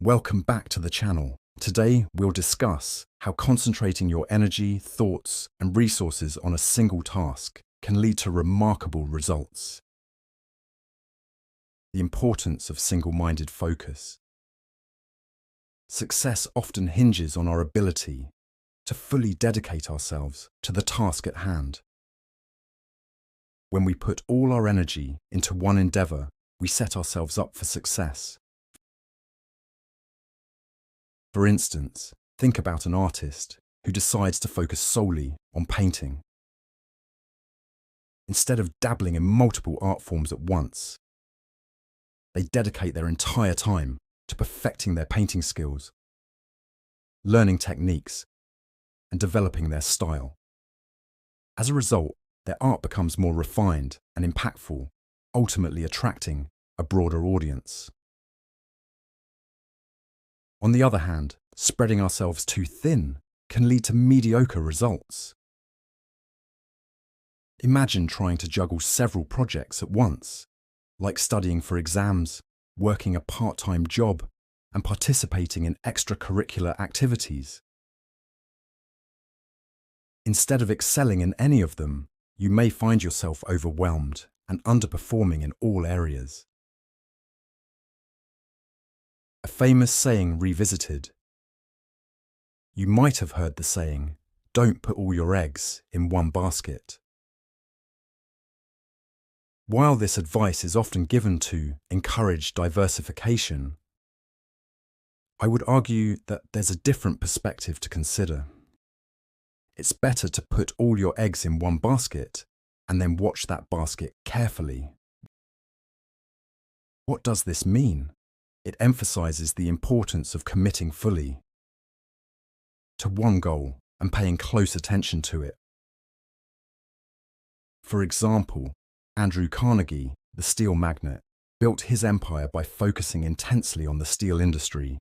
Welcome back to the channel. Today we'll discuss how concentrating your energy, thoughts, and resources on a single task can lead to remarkable results. The importance of single-minded focus. Success often hinges on our ability to fully dedicate ourselves to the task at hand. When we put all our energy into one endeavor, we set ourselves up for success. For instance, think about an artist who decides to focus solely on painting. Instead of dabbling in multiple art forms at once, they dedicate their entire time to perfecting their painting skills, learning techniques, and developing their style. As a result, their art becomes more refined and impactful, ultimately attracting a broader audience. On the other hand, spreading ourselves too thin can lead to mediocre results. Imagine trying to juggle several projects at once, like studying for exams, working a part-time job, and participating in extracurricular activities. Instead of excelling in any of them, you may find yourself overwhelmed and underperforming in all areas. A famous saying revisited. You might have heard the saying, "Don't put all your eggs in one basket." While this advice is often given to encourage diversification, I would argue that there's a different perspective to consider. It's better to put all your eggs in one basket and then watch that basket carefully. What does this mean? It emphasizes the importance of committing fully to one goal and paying close attention to it. For example, Andrew Carnegie, the steel magnate, built his empire by focusing intensely on the steel industry,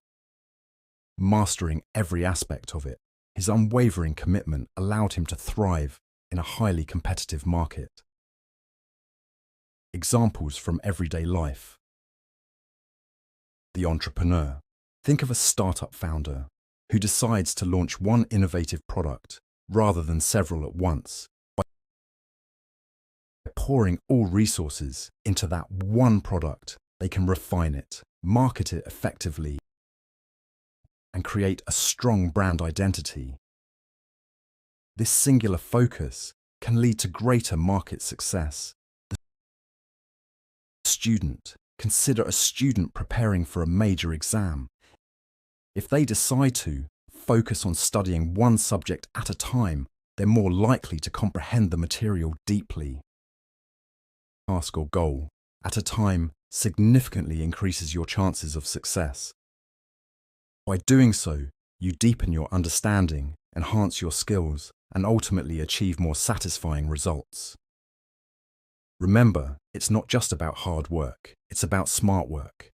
mastering every aspect of it. His unwavering commitment allowed him to thrive in a highly competitive market. Examples from everyday life. The entrepreneur. Think of a startup founder who decides to launch one innovative product rather than several at once. By pouring all resources into that one product, they can refine it, market it effectively, and create a strong brand identity. This singular focus can lead to greater market success. The student. Consider a student preparing for a major exam. If they decide to focus on studying one subject at a time, they're more likely to comprehend the material deeply. Task or goal at a time significantly increases your chances of success. By doing so, you deepen your understanding, enhance your skills, and ultimately achieve more satisfying results. Remember, it's not just about hard work, it's about smart work.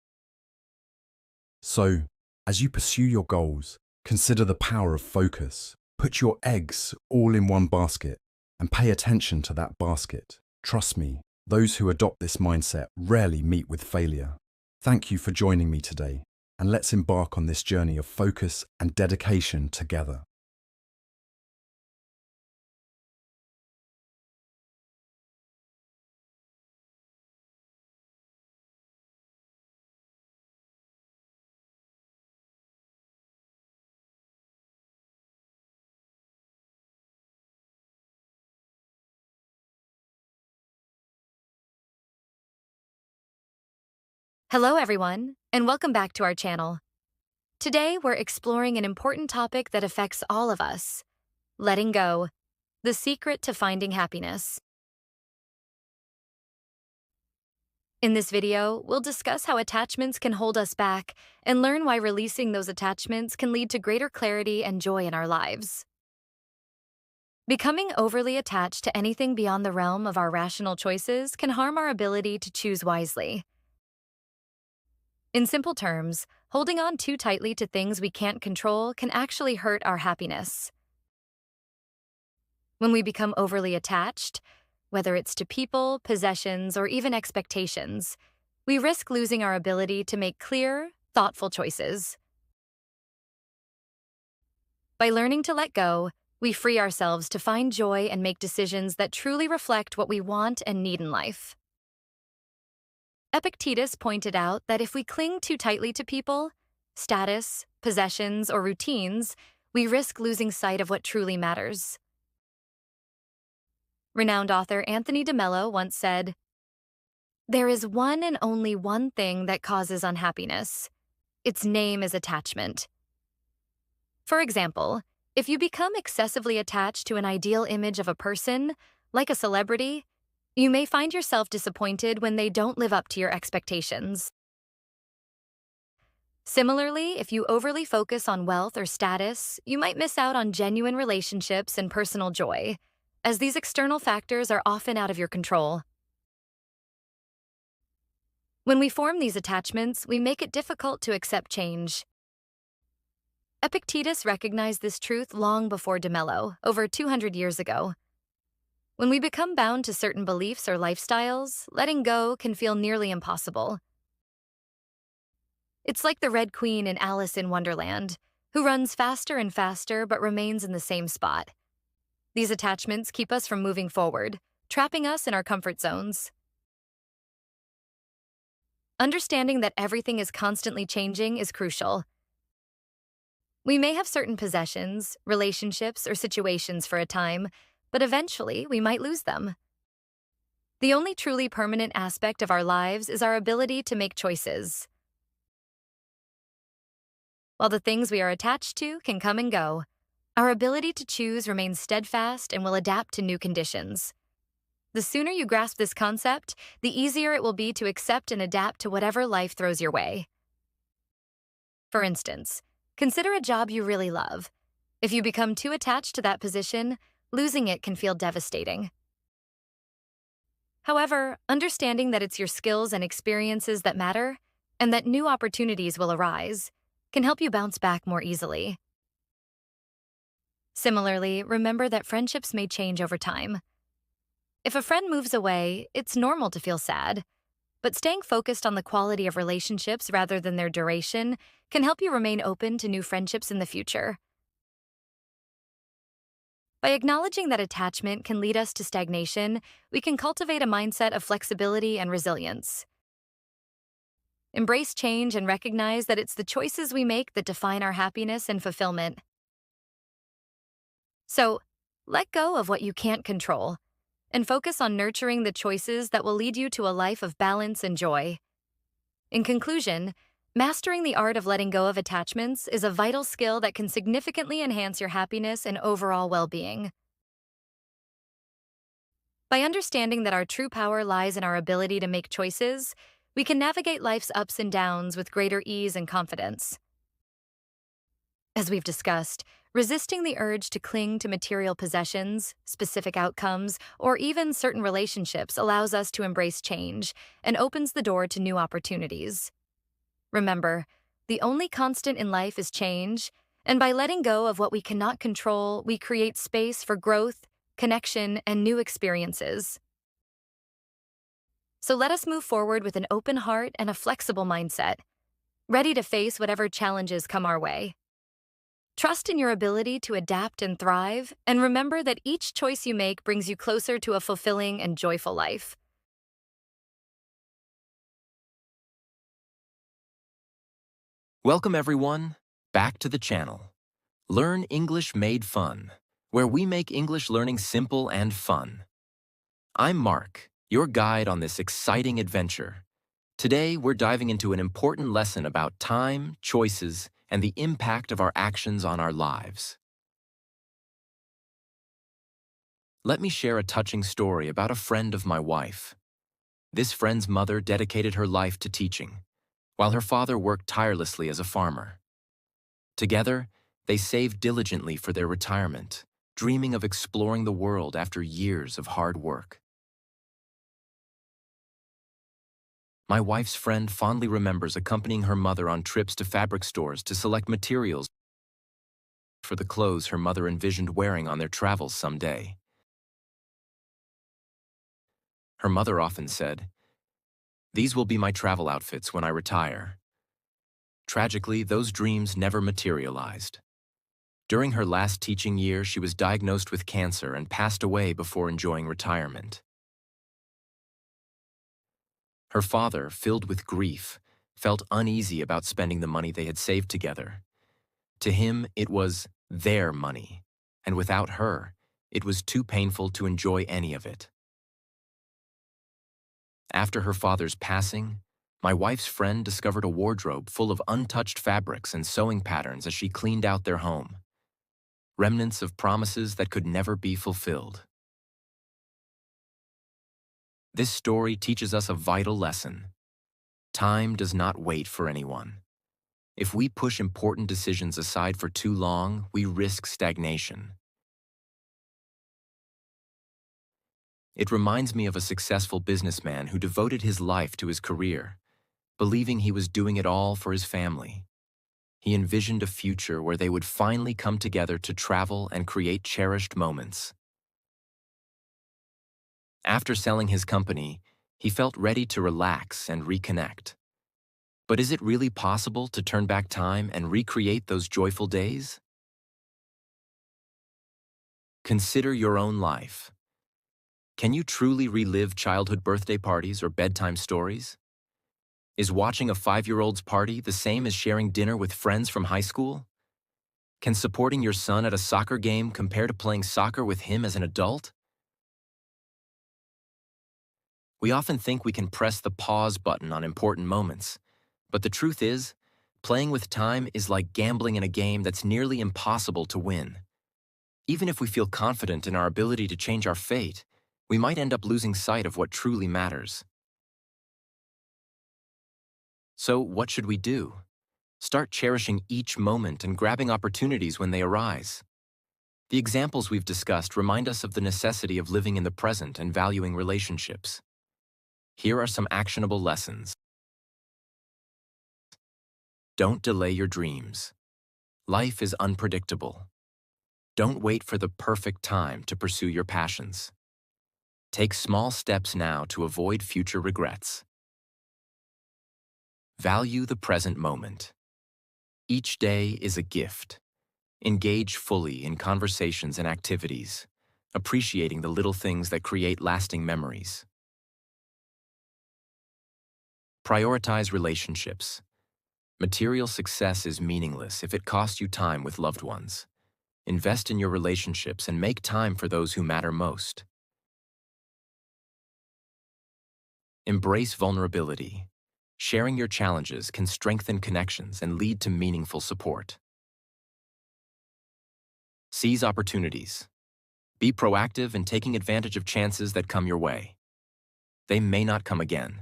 So, as you pursue your goals, consider the power of focus. Put your eggs all in one basket and pay attention to that basket. Trust me, those who adopt this mindset rarely meet with failure. Thank you for joining me today, and let's embark on this journey of focus and dedication together. Hello everyone, and welcome back to our channel. Today we're exploring an important topic that affects all of us: letting go, the secret to finding happiness. In this video, we'll discuss how attachments can hold us back and learn why releasing those attachments can lead to greater clarity and joy in our lives. Becoming overly attached to anything beyond the realm of our rational choices can harm our ability to choose wisely. In simple terms, holding on too tightly to things we can't control can actually hurt our happiness. When we become overly attached, whether it's to people, possessions, or even expectations, we risk losing our ability to make clear, thoughtful choices. By learning to let go, we free ourselves to find joy and make decisions that truly reflect what we want and need in life. Epictetus pointed out that if we cling too tightly to people, status, possessions, or routines, we risk losing sight of what truly matters. Renowned author Anthony DeMello once said, "There is one and only one thing that causes unhappiness. Its name is attachment." For example, if you become excessively attached to an ideal image of a person, like a celebrity, you may find yourself disappointed when they don't live up to your expectations. Similarly, if you overly focus on wealth or status, you might miss out on genuine relationships and personal joy, as these external factors are often out of your control. When we form these attachments, we make it difficult to accept change. Epictetus recognized this truth long before DeMello, over 200 years ago. When we become bound to certain beliefs or lifestyles, letting go can feel nearly impossible. It's like the Red Queen in Alice in Wonderland, who runs faster and faster but remains in the same spot. These attachments keep us from moving forward, trapping us in our comfort zones. Understanding that everything is constantly changing is crucial. We may have certain possessions, relationships, or situations for a time, but eventually we might lose them. The only truly permanent aspect of our lives is our ability to make choices. While the things we are attached to can come and go, our ability to choose remains steadfast and will adapt to new conditions. The sooner you grasp this concept, the easier it will be to accept and adapt to whatever life throws your way. For instance, consider a job you really love. If you become too attached to that position, losing it can feel devastating. However, understanding that it's your skills and experiences that matter, and that new opportunities will arise, can help you bounce back more easily. Similarly, remember that friendships may change over time. If a friend moves away, it's normal to feel sad, but staying focused on the quality of relationships rather than their duration can help you remain open to new friendships in the future. By acknowledging that attachment can lead us to stagnation, we can cultivate a mindset of flexibility and resilience. Embrace change and recognize that it's the choices we make that define our happiness and fulfillment. So, let go of what you can't control and focus on nurturing the choices that will lead you to a life of balance and joy. In conclusion, mastering the art of letting go of attachments is a vital skill that can significantly enhance your happiness and overall well-being. By understanding that our true power lies in our ability to make choices, we can navigate life's ups and downs with greater ease and confidence. As we've discussed, resisting the urge to cling to material possessions, specific outcomes, or even certain relationships allows us to embrace change and opens the door to new opportunities. Remember, the only constant in life is change, and by letting go of what we cannot control, we create space for growth, connection, and new experiences. So let us move forward with an open heart and a flexible mindset, ready to face whatever challenges come our way. Trust in your ability to adapt and thrive, and remember that each choice you make brings you closer to a fulfilling and joyful life. Welcome everyone, back to the channel. Learn English Made Fun, where we make English learning simple and fun. I'm Mark, your guide on this exciting adventure. Today, we're diving into an important lesson about time, choices, and the impact of our actions on our lives. Let me share a touching story about a friend of my wife. This friend's mother dedicated her life to teaching, while her father worked tirelessly as a farmer. Together, they saved diligently for their retirement, dreaming of exploring the world after years of hard work. My wife's friend fondly remembers accompanying her mother on trips to fabric stores to select materials for the clothes her mother envisioned wearing on their travels someday. Her mother often said, "These will be my travel outfits when I retire." Tragically, those dreams never materialized. During her last teaching year, she was diagnosed with cancer and passed away before enjoying retirement. Her father, filled with grief, felt uneasy about spending the money they had saved together. To him, it was their money, and without her, it was too painful to enjoy any of it. After her father's passing, my wife's friend discovered a wardrobe full of untouched fabrics and sewing patterns as she cleaned out their home. Remnants of promises that could never be fulfilled. This story teaches us a vital lesson. Time does not wait for anyone. If we push important decisions aside for too long, we risk stagnation. It reminds me of a successful businessman who devoted his life to his career, believing he was doing it all for his family. He envisioned a future where they would finally come together to travel and create cherished moments. After selling his company, he felt ready to relax and reconnect. But is it really possible to turn back time and recreate those joyful days? Consider your own life. Can you truly relive childhood birthday parties or bedtime stories? Is watching a 5-year-old's party the same as sharing dinner with friends from high school? Can supporting your son at a soccer game compare to playing soccer with him as an adult? We often think we can press the pause button on important moments, but the truth is, playing with time is like gambling in a game that's nearly impossible to win. Even if we feel confident in our ability to change our fate, we might end up losing sight of what truly matters. So, what should we do? Start cherishing each moment and grabbing opportunities when they arise. The examples we've discussed remind us of the necessity of living in the present and valuing relationships. Here are some actionable lessons. Don't delay your dreams. Life is unpredictable. Don't wait for the perfect time to pursue your passions. Take small steps now to avoid future regrets. Value the present moment. Each day is a gift. Engage fully in conversations and activities, appreciating the little things that create lasting memories. Prioritize relationships. Material success is meaningless if it costs you time with loved ones. Invest in your relationships and make time for those who matter most. Embrace vulnerability. Sharing your challenges can strengthen connections and lead to meaningful support. Seize opportunities. Be proactive in taking advantage of chances that come your way. They may not come again.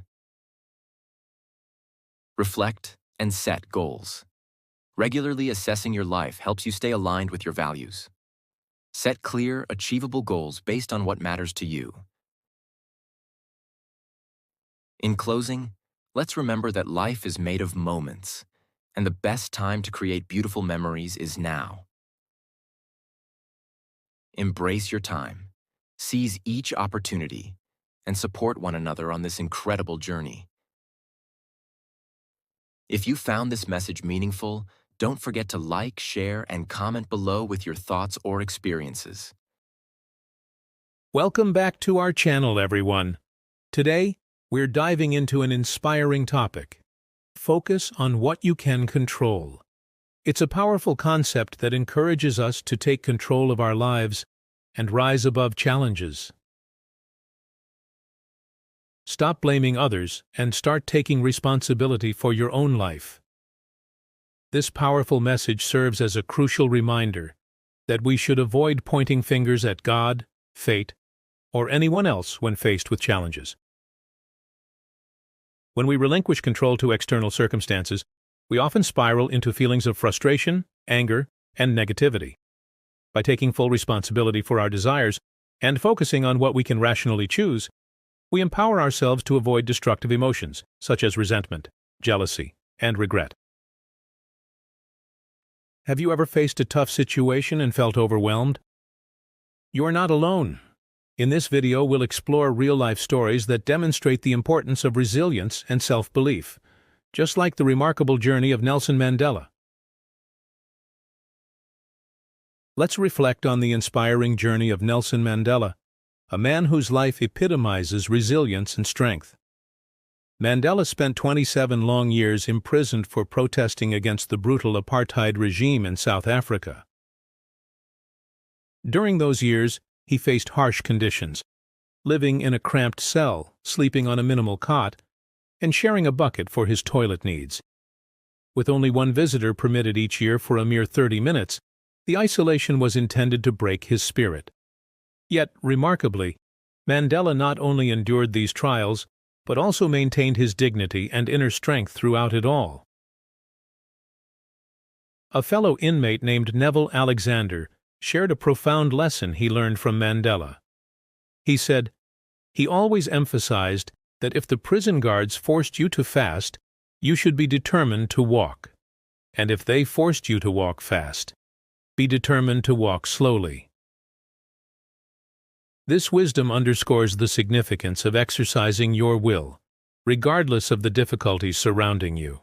Reflect and set goals. Regularly assessing your life helps you stay aligned with your values. Set clear, achievable goals based on what matters to you. In closing, let's remember that life is made of moments, and the best time to create beautiful memories is now. Embrace your time, seize each opportunity, and support one another on this incredible journey. If you found this message meaningful, don't forget to like, share, and comment below with your thoughts or experiences. Welcome back to our channel, everyone. Today, we're diving into an inspiring topic. Focus on what you can control. It's a powerful concept that encourages us to take control of our lives and rise above challenges. Stop blaming others and start taking responsibility for your own life. This powerful message serves as a crucial reminder that we should avoid pointing fingers at God, fate, or anyone else when faced with challenges. When we relinquish control to external circumstances, we often spiral into feelings of frustration, anger, and negativity. By taking full responsibility for our desires and focusing on what we can rationally choose, we empower ourselves to avoid destructive emotions, such as resentment, jealousy, and regret. Have you ever faced a tough situation and felt overwhelmed? You are not alone. In this video, we'll explore real-life stories that demonstrate the importance of resilience and self-belief. just like the remarkable journey of Nelson Mandela. Let's reflect on the inspiring journey of Nelson Mandela, a man whose life epitomizes resilience and strength. Mandela spent 27 long years imprisoned for protesting against the brutal apartheid regime in South Africa. During those years, he faced harsh conditions, living in a cramped cell, sleeping on a minimal cot, and sharing a bucket for his toilet needs. With only one visitor permitted each year for a mere 30 minutes, the isolation was intended to break his spirit. Yet, remarkably, Mandela not only endured these trials, but also maintained his dignity and inner strength throughout it all. A fellow inmate named Neville Alexander shared a profound lesson he learned from Mandela. He said, "He always emphasized that if the prison guards forced you to fast, you should be determined to walk. And if they forced you to walk fast, be determined to walk slowly." This wisdom underscores the significance of exercising your will, regardless of the difficulties surrounding you.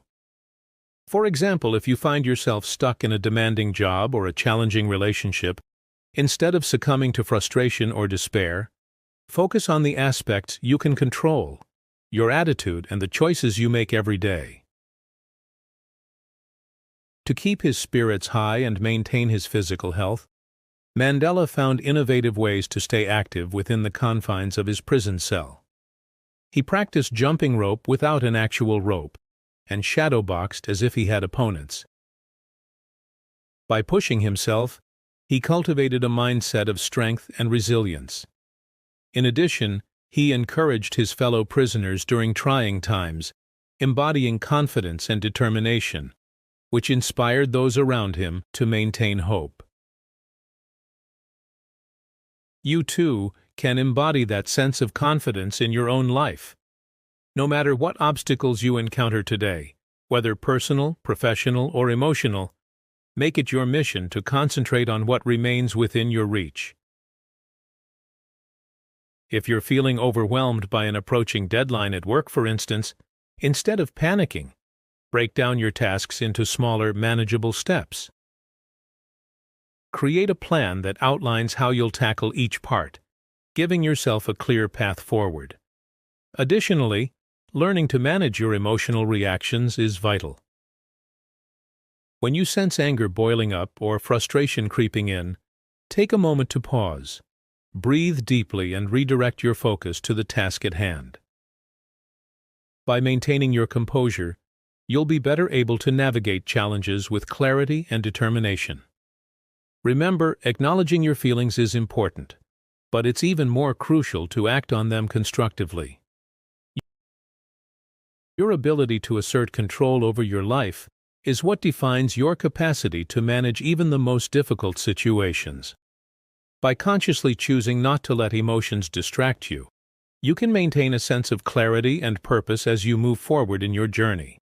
For example, if you find yourself stuck in a demanding job or a challenging relationship, instead of succumbing to frustration or despair, focus on the aspects you can control, your attitude, and the choices you make every day. To keep his spirits high and maintain his physical health, Mandela found innovative ways to stay active within the confines of his prison cell. He practiced jumping rope without an actual rope, and shadowboxed as if he had opponents. By pushing himself, he cultivated a mindset of strength and resilience. In addition, he encouraged his fellow prisoners during trying times, embodying confidence and determination, which inspired those around him to maintain hope. You, too, can embody that sense of confidence in your own life. No matter what obstacles you encounter today, whether personal, professional, or emotional, make it your mission to concentrate on what remains within your reach. If you're feeling overwhelmed by an approaching deadline at work, for instance, instead of panicking, break down your tasks into smaller, manageable steps. Create a plan that outlines how you'll tackle each part, giving yourself a clear path forward. Additionally, learning to manage your emotional reactions is vital. When you sense anger boiling up or frustration creeping in, take a moment to pause, breathe deeply, and redirect your focus to the task at hand. By maintaining your composure, you'll be better able to navigate challenges with clarity and determination. Remember, acknowledging your feelings is important, but it's even more crucial to act on them constructively. Your ability to assert control over your life is what defines your capacity to manage even the most difficult situations. By consciously choosing not to let emotions distract you, you can maintain a sense of clarity and purpose as you move forward in your journey.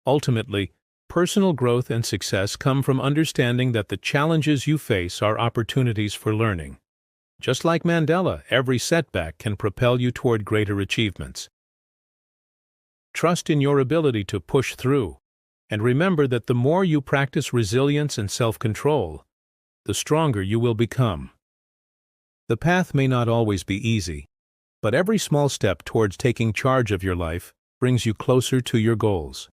Ultimately, personal growth and success come from understanding that the challenges you face are opportunities for learning. Just like Mandela, every setback can propel you toward greater achievements. Trust in your ability to push through, and remember that the more you practice resilience and self-control, the stronger you will become. The path may not always be easy, but every small step towards taking charge of your life brings you closer to your goals.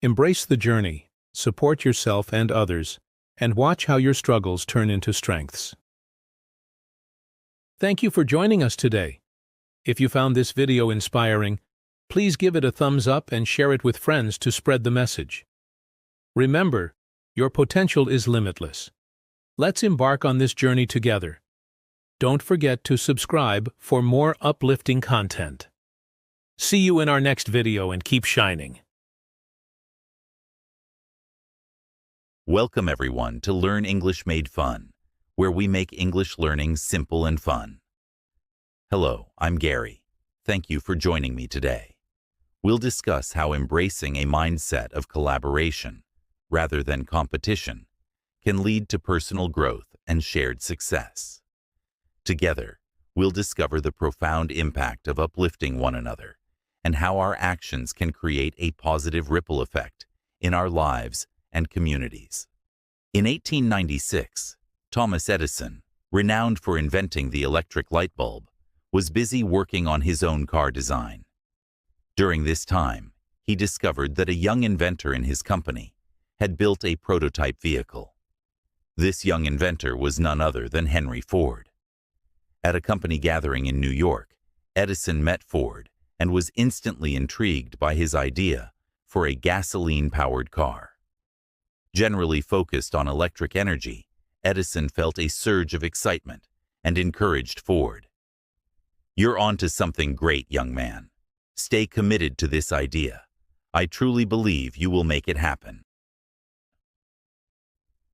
Embrace the journey, support yourself and others, and watch how your struggles turn into strengths. Thank you for joining us today. If you found this video inspiring, please give it a thumbs up and share it with friends to spread the message. Remember, your potential is limitless. Let's embark on this journey together. Don't forget to subscribe for more uplifting content. See you in our next video and keep shining. Welcome everyone to Learn English Made Fun, where we make English learning simple and fun. Hello, I'm Gary. Thank you for joining me today. We'll discuss how embracing a mindset of collaboration, rather than competition, can lead to personal growth and shared success. Together, we'll discover the profound impact of uplifting one another and how our actions can create a positive ripple effect in our lives and communities. In 1896, Thomas Edison, renowned for inventing the electric light bulb, was busy working on his own car design. During this time, he discovered that a young inventor in his company had built a prototype vehicle. This young inventor was none other than Henry Ford. At a company gathering in New York, Edison met Ford and was instantly intrigued by his idea for a gasoline-powered car. Generally focused on electric energy, Edison felt a surge of excitement and encouraged Ford. "You're onto something great, young man. Stay committed to this idea. I truly believe you will make it happen."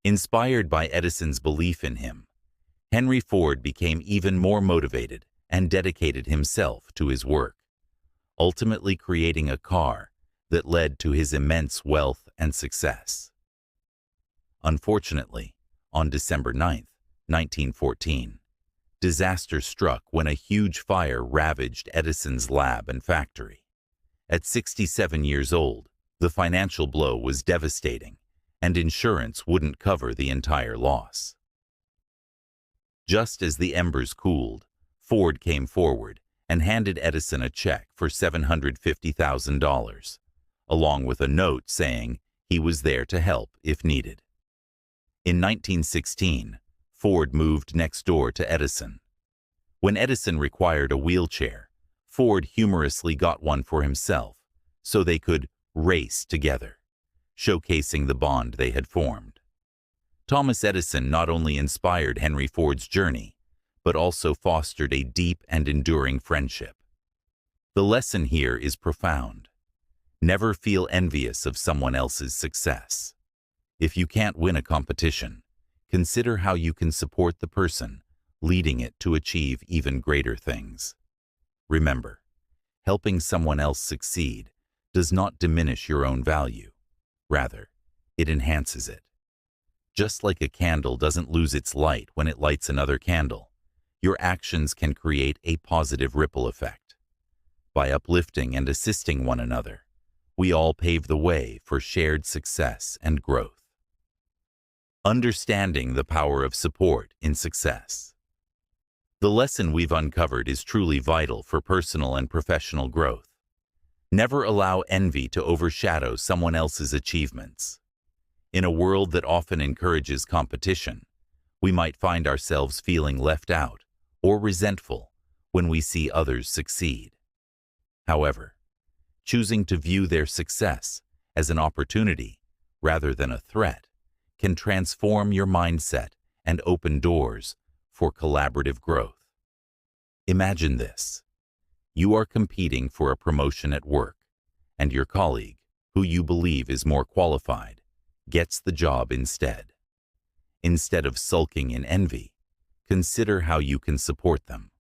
Inspired by Edison's belief in him, Henry Ford became even more motivated and dedicated himself to his work, ultimately creating a car that led to his immense wealth and success. Unfortunately, on December 9, 1914, disaster struck when a huge fire ravaged Edison's lab and factory. At 67 years old, the financial blow was devastating, and insurance wouldn't cover the entire loss. Just as the embers cooled, Ford came forward and handed Edison a check for $750,000, along with a note saying he was there to help if needed. In 1916, Ford moved next door to Edison. When Edison required a wheelchair, Ford humorously got one for himself so they could race together, showcasing the bond they had formed. Thomas Edison not only inspired Henry Ford's journey, but also fostered a deep and enduring friendship. The lesson here is profound. Never feel envious of someone else's success. If you can't win a competition, consider how you can support the person leading it to achieve even greater things. Remember, helping someone else succeed does not diminish your own value. Rather, it enhances it. Just like a candle doesn't lose its light when it lights another candle, your actions can create a positive ripple effect. By uplifting and assisting one another, we all pave the way for shared success and growth. Understanding the power of support in success. The lesson we've uncovered is truly vital for personal and professional growth. Never allow envy to overshadow someone else's achievements. In a world that often encourages competition, we might find ourselves feeling left out or resentful when we see others succeed. However, choosing to view their success as an opportunity rather than a threat can transform your mindset and open doors for collaborative growth. Imagine this. You are competing for a promotion at work, and your colleague, who you believe is more qualified, gets the job instead. Instead of sulking in envy, consider how you can support them.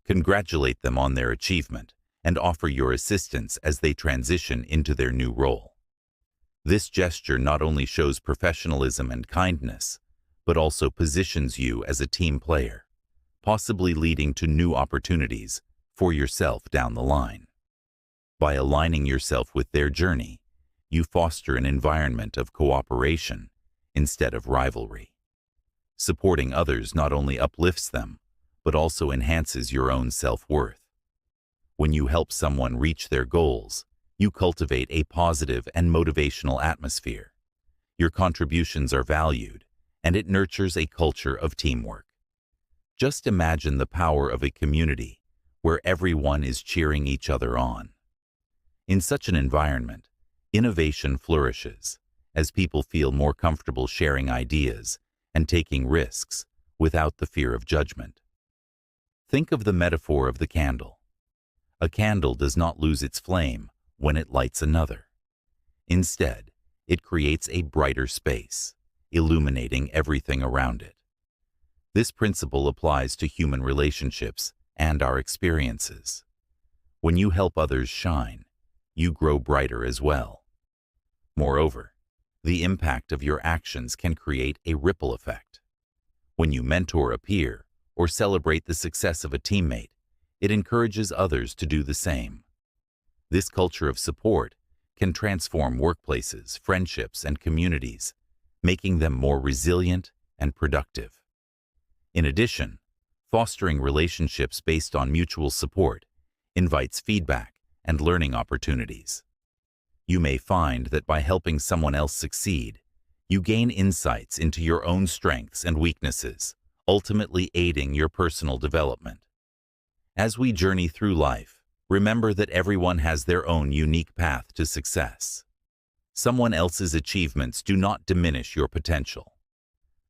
Congratulate them on their achievement and offer your assistance as they transition into their new role. This gesture not only shows professionalism and kindness, but also positions you as a team player, possibly leading to new opportunities for yourself down the line. By aligning yourself with their journey, you foster an environment of cooperation instead of rivalry. Supporting others not only uplifts them, but also enhances your own self-worth. When you help someone reach their goals, you cultivate a positive and motivational atmosphere. Your contributions are valued, and it nurtures a culture of teamwork. Just imagine the power of a community where everyone is cheering each other on. In such an environment, innovation flourishes as people feel more comfortable sharing ideas and taking risks without the fear of judgment. Think of the metaphor of the candle. A candle does not lose its flame when it lights another. Instead, it creates a brighter space, illuminating everything around it. This principle applies to human relationships and our experiences. When you help others shine, you grow brighter as well. Moreover, the impact of your actions can create a ripple effect. When you mentor a peer or celebrate the success of a teammate, it encourages others to do the same. This culture of support can transform workplaces, friendships, and communities, making them more resilient and productive. In addition, fostering relationships based on mutual support invites feedback and learning opportunities. You may find that by helping someone else succeed, you gain insights into your own strengths and weaknesses, ultimately aiding your personal development. As we journey through life, remember that everyone has their own unique path to success. Someone else's achievements do not diminish your potential.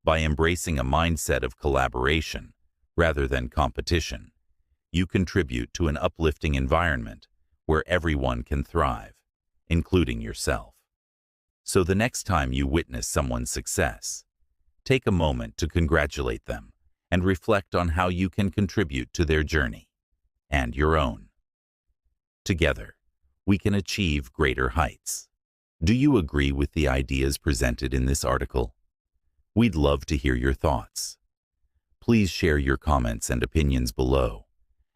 By embracing a mindset of collaboration rather than competition, you contribute to an uplifting environment where everyone can thrive, including yourself. So the next time you witness someone's success, take a moment to congratulate them and reflect on how you can contribute to their journey and your own. Together, we can achieve greater heights. Do you agree with the ideas presented in this article? We'd love to hear your thoughts. Please share your comments and opinions below,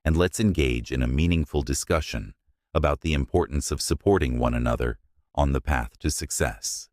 and let's engage in a meaningful discussion about the importance of supporting one another on the path to success.